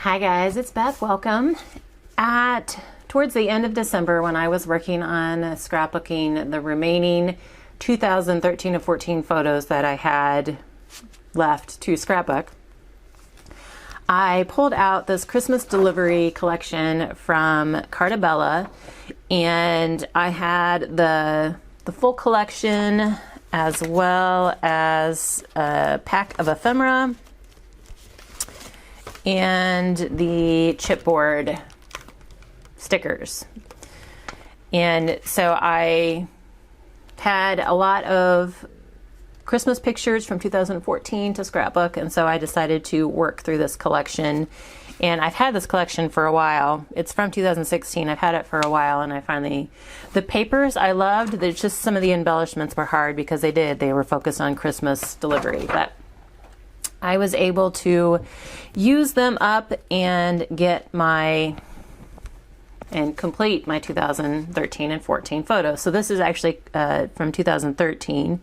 Hi guys, it's Beth. Welcome. Towards the end of December, when I was working on scrapbooking the remaining 2013 to 14 photos that I had left to scrapbook, I pulled out this Christmas delivery collection from Carta, and I had the full collection as well as a pack of ephemera and the chipboard stickers. And so I had a lot of Christmas pictures from 2014 to scrapbook, and so I decided to work through this collection. And I've had this collection for a while. It's from 2016. I've had it for a while, and the papers I loved. There's just some of the embellishments were hard because they were focused on Christmas delivery, but I was able to use them up and complete my 2013 and 14 photos. So this is actually from 2013.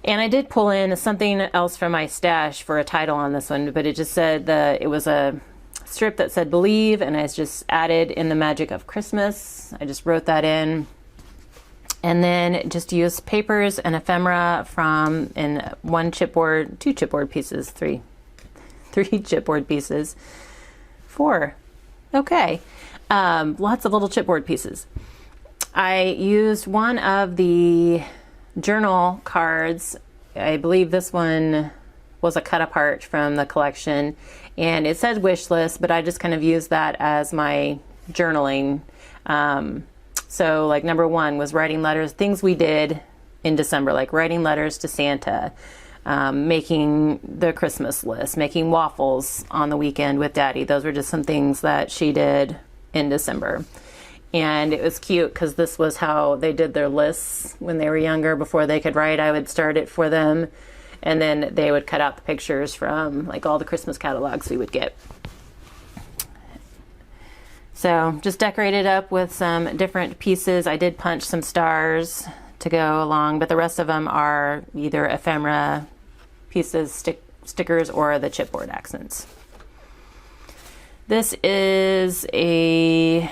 And I did pull in something else from my stash for a title on this one, but it just said it was a strip that said "Believe," and I just added "In the Magic of Christmas." I just wrote that in. And then just used papers and ephemera two chipboard pieces, three chipboard pieces, four. Okay. Lots of little chipboard pieces. I used one of the journal cards. I believe this one was a cut apart from the collection, and it said wish list, but I just kind of used that as my journaling. So like number one was writing letters, things we did in December, like writing letters to Santa, making the Christmas list, making waffles on the weekend with Daddy. Those were just some things that she did in December. And it was cute because this was how they did their lists when they were younger. Before they could write, I would start it for them, and then they would cut out the pictures from like all the Christmas catalogs we would get. So just decorated up with some different pieces. I did punch some stars to go along, but the rest of them are either ephemera pieces, stickers, or the chipboard accents. This is a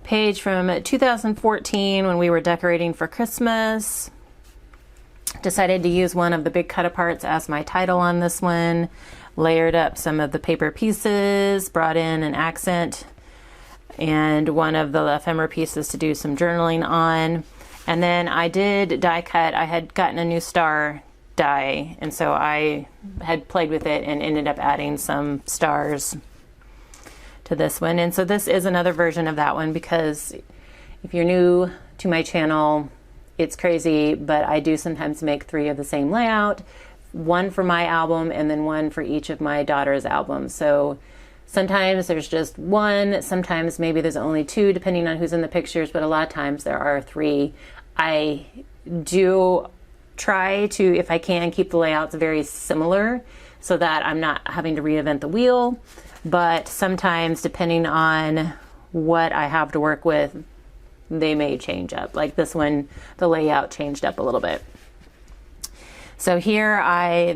page from 2014 when we were decorating for Christmas. Decided to use one of the big cut-aparts as my title on this one. Layered up some of the paper pieces, brought in an accent and one of the ephemera pieces to do some journaling on. And then I did die cut. I had gotten a new star die, and so I had played with it and ended up adding some stars to this one. And so this is another version of that one, because if you're new to my channel, it's crazy, but I do sometimes make three of the same layout. One for my album and then one for each of my daughter's albums. So sometimes there's just one, sometimes maybe there's only two depending on who's in the pictures, but a lot of times there are three. I do try to, if I can, keep the layouts very similar so that I'm not having to reinvent the wheel, but sometimes depending on what I have to work with, they may change up. Like this one, the layout changed up a little bit. So here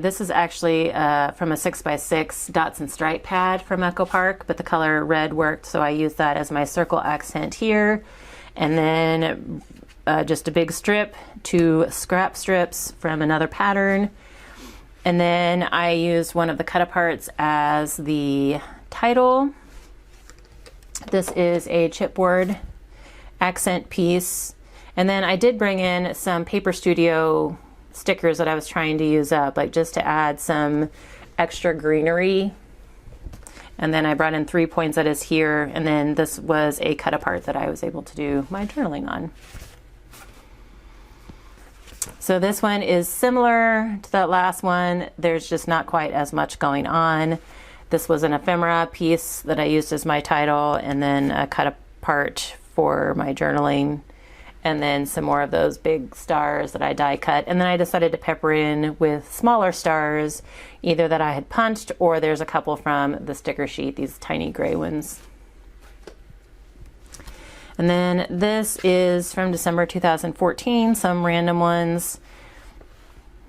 this is actually from a 6x6 dots and stripe pad from Echo Park, but the color red worked, so I used that as my circle accent here. And then just a big strip, two scrap strips from another pattern. And then I used one of the cut aparts as the title. This is a chipboard accent piece. And then I did bring in some Paper Studio stickers that I was trying to use up, like just to add some extra greenery. And then I brought in 3 poinsettias here, and then this was a cut apart that I was able to do my journaling on. So this one is similar to that last one. There's just not quite as much going on. This was an ephemera piece that I used as my title, and then a cut apart for my journaling, and then some more of those big stars that I die cut. And then I decided to pepper in with smaller stars, either that I had punched or there's a couple from the sticker sheet, these tiny gray ones. And then this is from December 2014, some random ones.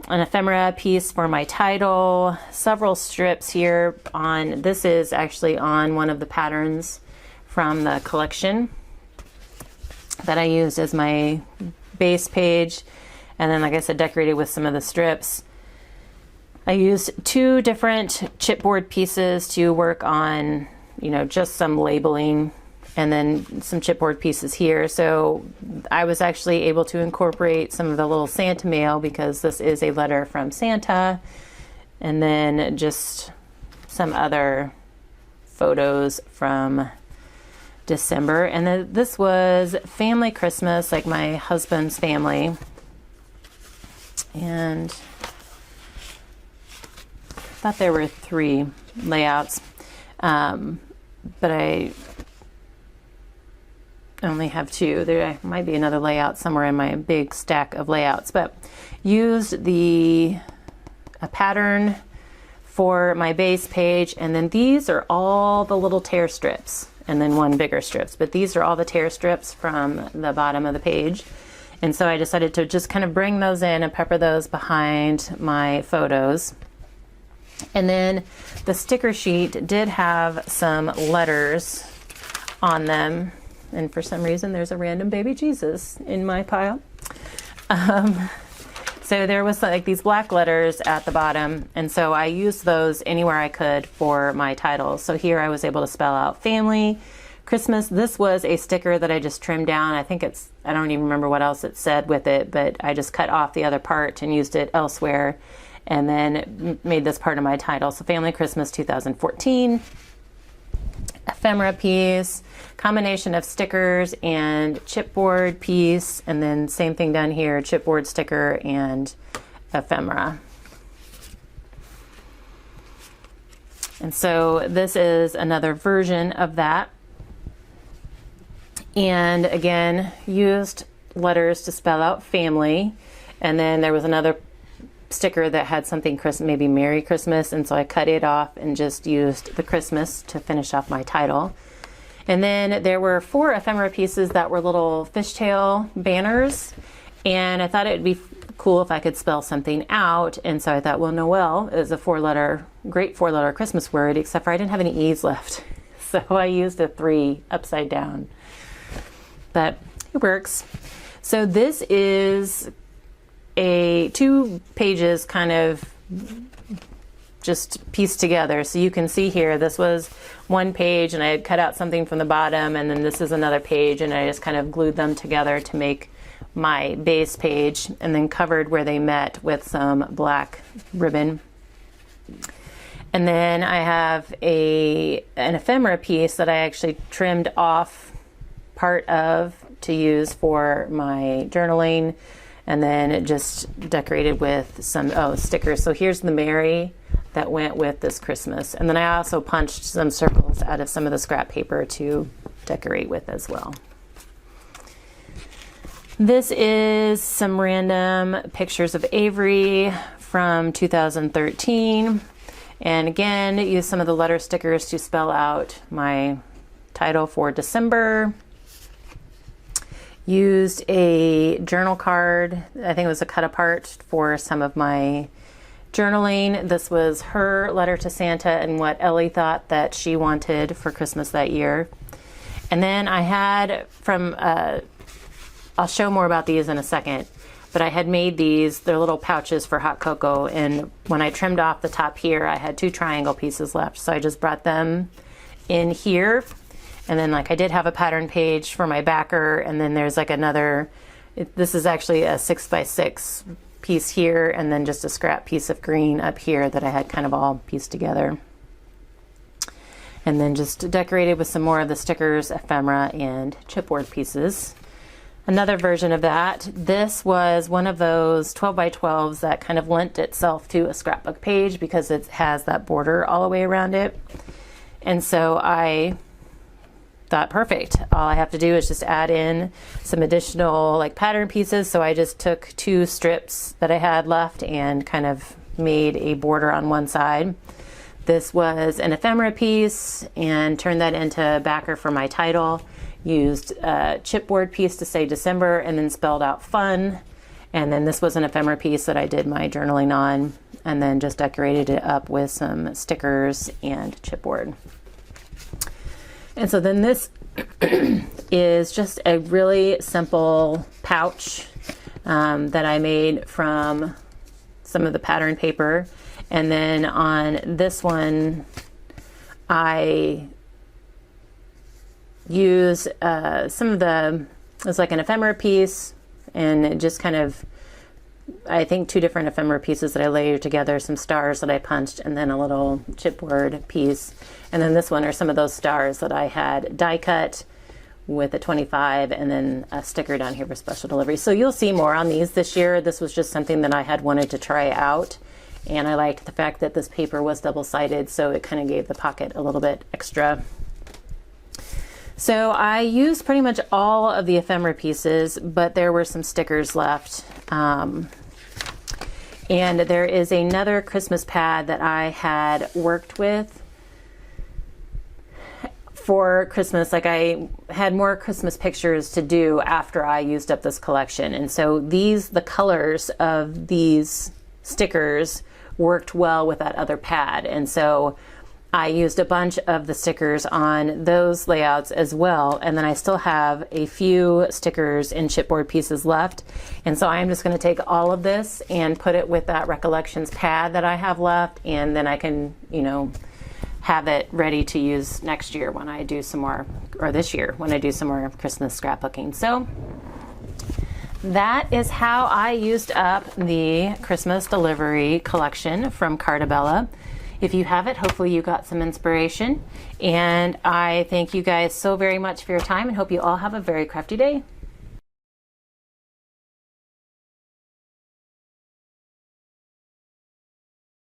an ephemera piece for my title, several strips here on, this is actually on one of the patterns from the collection that I used as my base page. And then, like I said, decorated with some of the strips. I used 2 different chipboard pieces to work on, you know, just some labeling, and then some chipboard pieces here. So I was actually able to incorporate some of the little Santa mail, because this is a letter from Santa, and then just some other photos from December. And then this was family Christmas, like my husband's family. And I thought there were 3 layouts, but I only have 2. There might be another layout somewhere in my big stack of layouts, but used a pattern for my base page, and then these are all the little tear strips, and then 1 bigger strips, but these are all the tear strips from the bottom of the page. And so I decided to just kind of bring those in and pepper those behind my photos. And then the sticker sheet did have some letters on them. And for some reason, there's a random baby Jesus in my pile. So there was like these black letters at the bottom. And so I used those anywhere I could for my titles. So here I was able to spell out family, Christmas. This was a sticker that I just trimmed down. I think I don't even remember what else it said with it, but I just cut off the other part and used it elsewhere, and then made this part of my title. So Family Christmas 2014, ephemera piece, combination of stickers and chipboard piece, and then same thing done here, chipboard, sticker, and ephemera. And so this is another version of that. And again, used letters to spell out family. And then there was another sticker that had something maybe Merry Christmas, and so I cut it off and just used the Christmas to finish off my title. And then there were 4 ephemera pieces that were little fishtail banners, and I thought it would be cool if I could spell something out. And so I thought, well, Noel is a great 4-letter Christmas word, except for I didn't have any E's left, so I used a 3 upside down, but it works. So this is 2 pages kind of just pieced together. So you can see here, this was 1 page, and I had cut out something from the bottom, and then this is another page, and I just kind of glued them together to make my base page, and then covered where they met with some black ribbon. And then I have an ephemera piece that I actually trimmed off part of to use for my journaling, and then just decorated with some stickers. So here's the Mary that went with this Christmas. And then I also punched some circles out of some of the scrap paper to decorate with as well. This is some random pictures of Avery from 2013. And again, use some of the letter stickers to spell out my title for December. Used a journal card, I think it was a cut apart, for some of my journaling. This was her letter to Santa and what Ellie thought that she wanted for Christmas that year. And then I had I'll show more about these in a second, but I had made they're little pouches for hot cocoa, and when I trimmed off the top here, I had 2 triangle pieces left, so I just brought them in here. And then I did have a pattern page for my backer, and then there's this is actually a 6x6 piece here, and then just a scrap piece of green up here that I had kind of all pieced together. And then just decorated with some more of the stickers, ephemera, and chipboard pieces. Another version of that. This was one of those 12x12s that kind of lent itself to a scrapbook page because it has that border all the way around it. And so I thought, perfect. All I have to do is just add in some additional pattern pieces. So I just took 2 strips that I had left and kind of made a border on one side. This was an ephemera piece, and turned that into backer for my title. Used a chipboard piece to say December, and then spelled out fun. And then this was an ephemera piece that I did my journaling on, and then just decorated it up with some stickers and chipboard. And so then this is just a really simple pouch that I made from some of the pattern paper. And then on this one, I use some of the, it's like an ephemera piece, and it just kind of, I think 2 different ephemera pieces that I layered together, some stars that I punched, and then a little chipboard piece. And then this one are some of those stars that I had die cut with a 25, and then a sticker down here for special delivery. So you'll see more on these this year. This was just something that I had wanted to try out, and I liked the fact that this paper was double-sided, so it kind of gave the pocket a little bit extra. So I used pretty much all of the ephemera pieces, but there were some stickers left. And there is another Christmas pad that I had worked with for Christmas. Like, I had more Christmas pictures to do after I used up this collection. And so the colors of these stickers worked well with that other pad. And so I used a bunch of the stickers on those layouts as well, and then I still have a few stickers and chipboard pieces left. And so I'm just going to take all of this and put it with that Recollections pad that I have left, and then I can, you know, have it ready to use next year when I do some more, or this year when I do some more Christmas scrapbooking. So that is how I used up the Christmas delivery collection from Carta. If you have it, hopefully you got some inspiration. And I thank you guys so very much for your time, and hope you all have a very crafty day.